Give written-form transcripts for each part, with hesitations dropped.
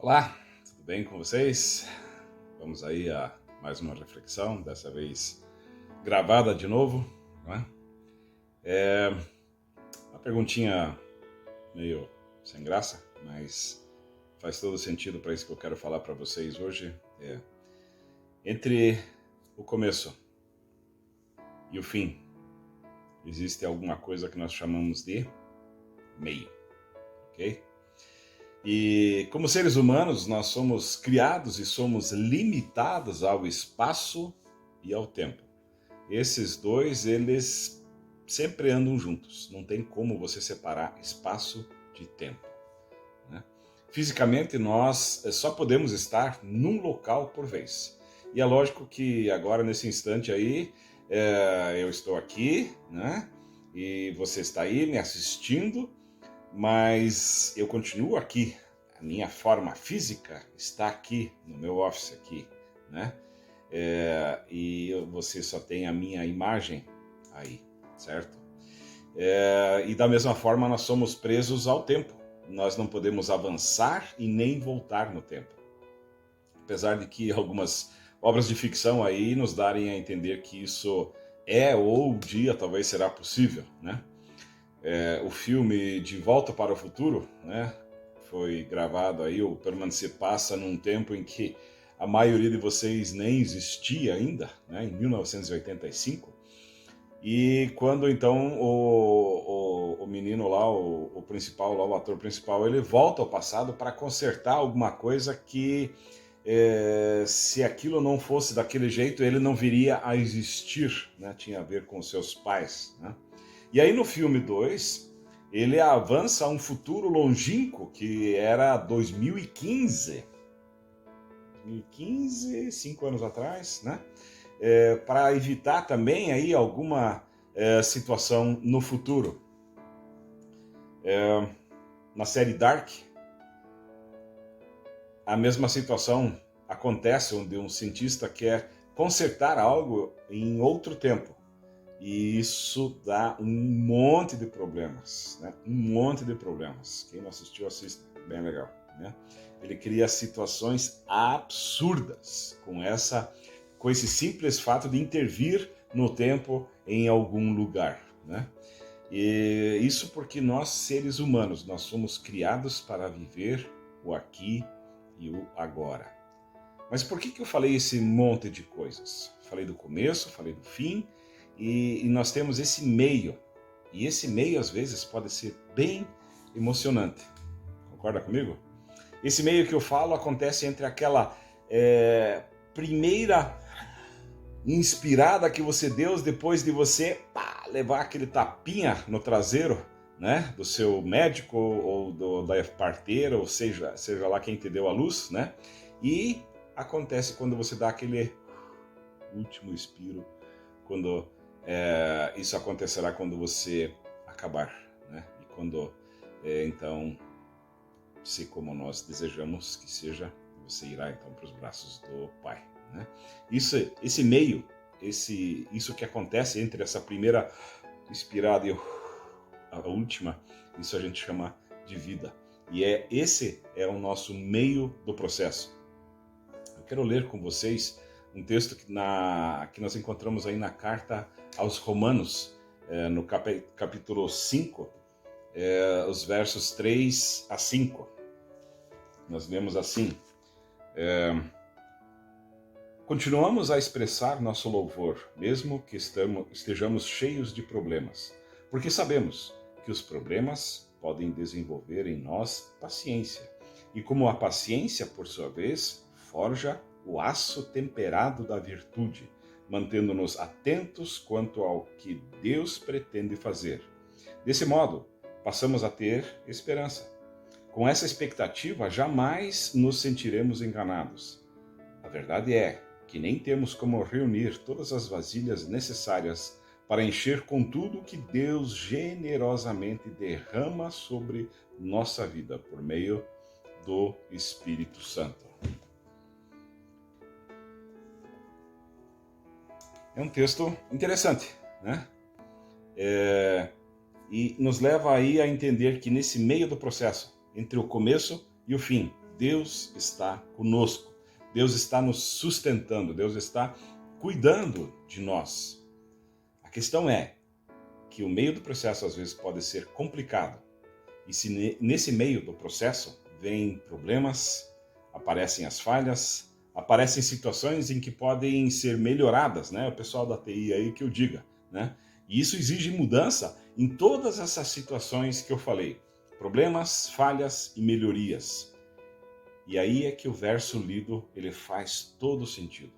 Olá, tudo bem com vocês? Vamos aí a mais uma reflexão, dessa vez gravada de novo, não é? Uma perguntinha meio sem graça, mas faz todo sentido para isso que eu quero falar para vocês hoje. Entre o começo e o fim, existe alguma coisa que nós chamamos de meio, ok? E como seres humanos, nós somos criados e somos limitados ao espaço e ao tempo. Esses dois, eles sempre andam juntos. Não tem como você separar espaço de tempo, né? Fisicamente, nós só podemos estar num local por vez. E é lógico que agora, nesse instante aí, eu estou aqui, né? E você está aí me assistindo, mas eu continuo aqui. A minha forma física está aqui no meu office aqui, né? E você só tem a minha imagem aí, certo? E da mesma forma nós somos presos ao tempo. Nós não podemos avançar e nem voltar no tempo. Apesar de que algumas obras de ficção aí nos darem a entender que isso ou um dia talvez será possível, né? O filme De Volta para o Futuro, né, foi gravado aí, ou pelo menos se passa num tempo em que a maioria de vocês nem existia ainda, né, em 1985. E quando então o menino lá, o principal, lá, o ator principal, ele volta ao passado para consertar alguma coisa que, se aquilo não fosse daquele jeito, ele não viria a existir, né, tinha a ver com seus pais, né? E aí no filme 2 ele avança a um futuro longínquo que era 2015. 2015, 5 anos atrás, né? Para evitar também aí alguma situação no futuro. Na série Dark, a mesma situação acontece onde um cientista quer consertar algo em outro tempo. E isso dá um monte de problemas, né? Um monte de problemas. Quem não assistiu, assista. Bem legal, né? Ele cria situações absurdas com esse simples fato de intervir no tempo em algum lugar, né? E isso porque nós, seres humanos, nós somos criados para viver o aqui e o agora. Mas por que eu falei esse monte de coisas? Falei do começo, falei do fim, e nós temos esse meio. E esse meio, às vezes, pode ser bem emocionante. Concorda comigo? Esse meio que eu falo acontece entre aquela primeira inspirada que você deu depois de você levar aquele tapinha no traseiro, né, do seu médico ou da parteira, ou seja lá quem te deu a luz, né? E acontece quando você dá aquele último expiro, quando isso acontecerá quando você acabar, né? E quando então, se como nós desejamos que seja, você irá então para os braços do Pai, né? Esse meio, isso que acontece entre essa primeira inspirada e a última, isso a gente chama de vida. E esse é o nosso meio do processo. Eu quero ler com vocês um texto que nós encontramos aí na carta aos Romanos, no capítulo 5, os versos 3 a 5. Nós lemos assim: continuamos a expressar nosso louvor, mesmo que estejamos cheios de problemas, porque sabemos que os problemas podem desenvolver em nós paciência, e como a paciência, por sua vez, forja o aço temperado da virtude, mantendo-nos atentos quanto ao que Deus pretende fazer. Desse modo, passamos a ter esperança. Com essa expectativa, jamais nos sentiremos enganados. A verdade é que nem temos como reunir todas as vasilhas necessárias para encher com tudo que Deus generosamente derrama sobre nossa vida por meio do Espírito Santo. É um texto interessante, né? E nos leva aí a entender que nesse meio do processo, entre o começo e o fim, Deus está conosco. Deus está nos sustentando, Deus está cuidando de nós. A questão é que o meio do processo às vezes pode ser complicado. E se nesse meio do processo vem problemas, aparecem as falhas, aparecem situações em que podem ser melhoradas, né? O pessoal da TI aí que eu diga, né? E isso exige mudança em todas essas situações que eu falei. Problemas, falhas e melhorias. E aí é que o verso lido, ele faz todo sentido.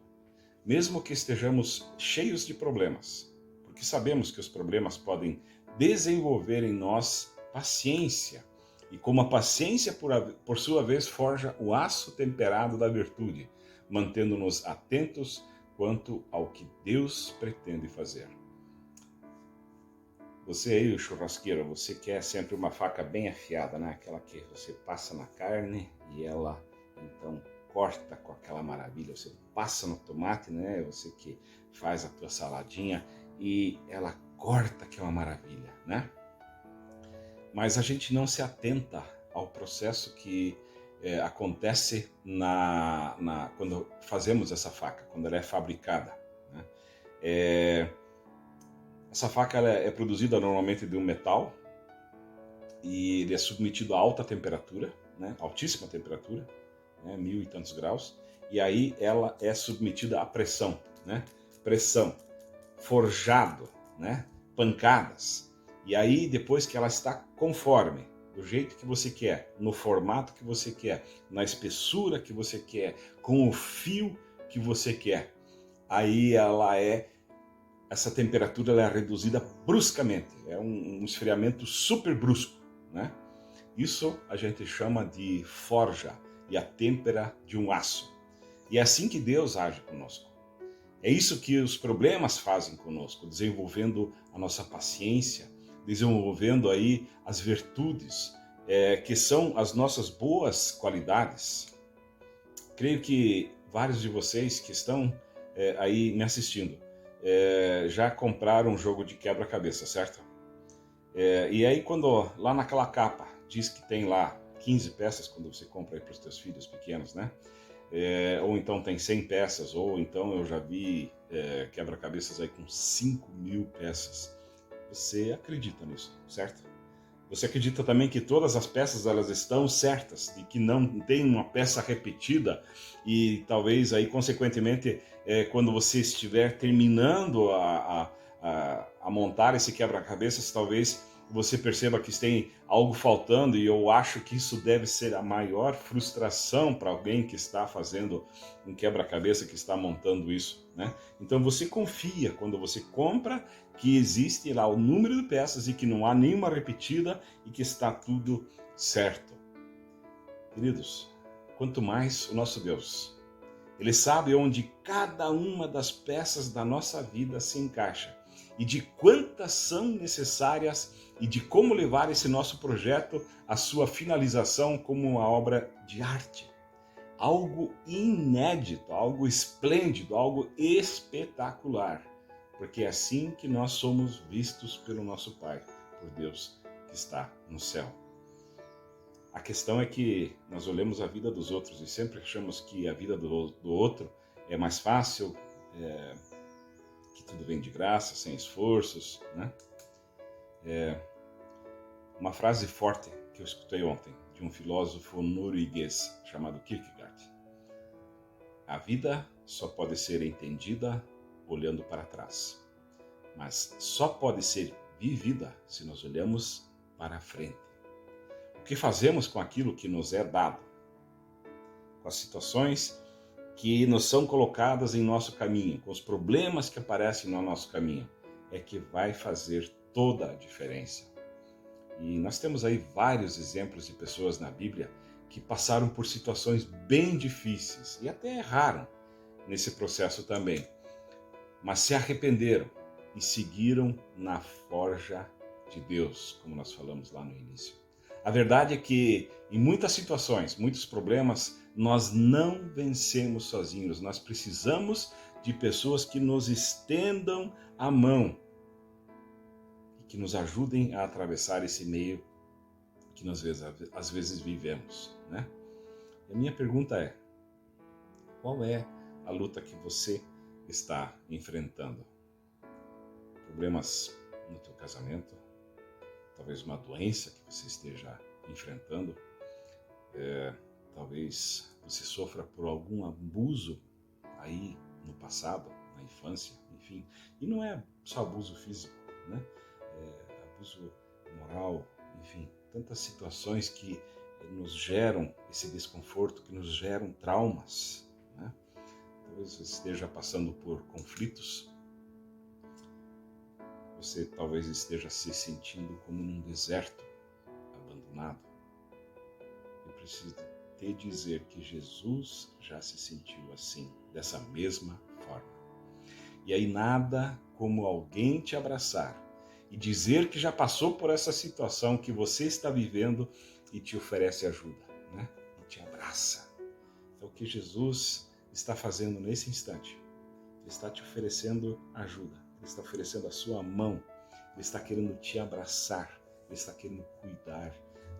Mesmo que estejamos cheios de problemas, porque sabemos que os problemas podem desenvolver em nós paciência, e como a paciência, por sua vez, forja o aço temperado da virtude, mantendo-nos atentos quanto ao que Deus pretende fazer. Você aí, o churrasqueiro, você quer sempre uma faca bem afiada, né? Aquela que você passa na carne e ela, então, corta com aquela maravilha. Você passa no tomate, né? Você que faz a tua saladinha e ela corta, que é uma maravilha, né? Mas a gente não se atenta ao processo que acontece quando fazemos essa faca, quando ela é fabricada, né? Essa faca ela é produzida normalmente de um metal e ele é submetido a alta temperatura, né? Altíssima temperatura, né? 1000 e tantos graus, e aí ela é submetida à pressão, né? Pressão, forjado, né? Pancadas. E aí, depois que ela está conforme, do jeito que você quer, no formato que você quer, na espessura que você quer, com o fio que você quer, aí essa temperatura ela é reduzida bruscamente, é um esfriamento super brusco, né? Isso a gente chama de forja e a têmpera de um aço. E é assim que Deus age conosco. É isso que os problemas fazem conosco, desenvolvendo a nossa paciência, desenvolvendo aí as virtudes, que são as nossas boas qualidades. Creio que vários de vocês que estão aí me assistindo já compraram um jogo de quebra-cabeça, certo? E aí quando lá naquela capa diz que tem lá 15 peças quando você compra para os teus filhos pequenos, né? Ou então tem 100 peças, ou então eu já vi quebra-cabeças aí com 5.000 peças. Você acredita nisso, certo? Você acredita também que todas as peças elas estão certas e que não tem uma peça repetida e talvez aí consequentemente quando você estiver terminando a montar esse quebra-cabeças, talvez você perceba que tem algo faltando, e eu acho que isso deve ser a maior frustração para alguém que está fazendo um quebra-cabeça, que está montando isso, né? Então você confia quando você compra que existe lá o número de peças e que não há nenhuma repetida e que está tudo certo. Queridos, quanto mais o nosso Deus, Ele sabe onde cada uma das peças da nossa vida se encaixa e de quantas são necessárias e de como levar esse nosso projeto à sua finalização como uma obra de arte. Algo inédito, algo esplêndido, algo espetacular, porque é assim que nós somos vistos pelo nosso Pai, por Deus que está no céu. A questão é que nós olhamos a vida dos outros e sempre achamos que a vida do outro é mais fácil, que tudo vem de graça, sem esforços, né? Uma frase forte que eu escutei ontem de um filósofo norueguês chamado Kierkegaard. A vida só pode ser entendida olhando para trás, mas só pode ser vivida se nós olhamos para a frente. O que fazemos com aquilo que nos é dado? Com as situações que nos são colocadas em nosso caminho, com os problemas que aparecem no nosso caminho, é que vai fazer toda a diferença. E nós temos aí vários exemplos de pessoas na Bíblia que passaram por situações bem difíceis e até erraram nesse processo também, mas se arrependeram e seguiram na forja de Deus, como nós falamos lá no início. A verdade é que em muitas situações, muitos problemas, nós não vencemos sozinhos, nós precisamos de pessoas que nos estendam a mão, que nos ajudem a atravessar esse meio que nós às vezes vivemos, né? E a minha pergunta é: qual é a luta que você está enfrentando? Problemas no teu casamento? Talvez uma doença que você esteja enfrentando? Talvez você sofra por algum abuso aí no passado, na infância, enfim. E não é só abuso físico, né? Abuso moral, enfim, tantas situações que nos geram esse desconforto, que nos geram traumas, né? Talvez você esteja passando por conflitos, você talvez esteja se sentindo como num deserto, abandonado. Eu preciso te dizer que Jesus já se sentiu assim, dessa mesma forma. E aí nada como alguém te abraçar e dizer que já passou por essa situação que você está vivendo e te oferece ajuda, né? E te abraça. É o que Jesus está fazendo nesse instante. Ele está te oferecendo ajuda, ele está oferecendo a sua mão, ele está querendo te abraçar, ele está querendo cuidar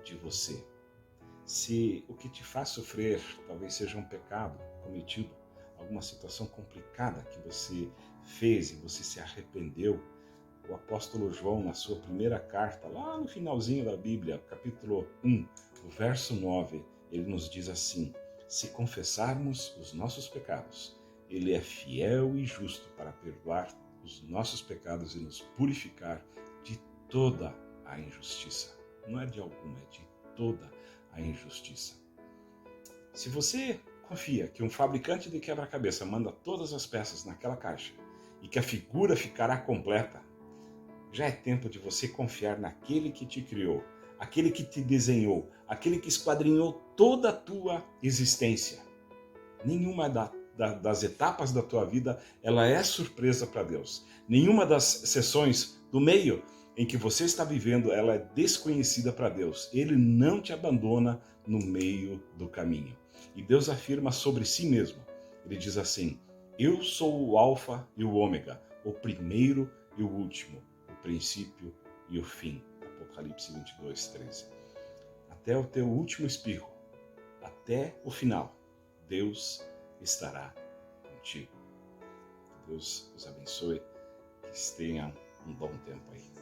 de você. Se o que te faz sofrer talvez seja um pecado cometido, alguma situação complicada que você fez e você se arrependeu, o apóstolo João, na sua primeira carta, lá no finalzinho da Bíblia, capítulo 1, o verso 9, ele nos diz assim: se confessarmos os nossos pecados, ele é fiel e justo para perdoar os nossos pecados e nos purificar de toda a injustiça. Não é de alguma, é de toda a injustiça. Se você confia que um fabricante de quebra-cabeça manda todas as peças naquela caixa e que a figura ficará completa, já é tempo de você confiar naquele que te criou, aquele que te desenhou, aquele que esquadrinhou toda a tua existência. Nenhuma das etapas da tua vida ela é surpresa para Deus. Nenhuma das sessões do meio em que você está vivendo ela é desconhecida para Deus. Ele não te abandona no meio do caminho. E Deus afirma sobre si mesmo. Ele diz assim: eu sou o alfa e o ômega, o primeiro e o último, o princípio e o fim. Apocalipse 22, 13. Até o teu último espirro, até o final, Deus estará contigo. Que Deus os abençoe, que tenham um bom tempo aí.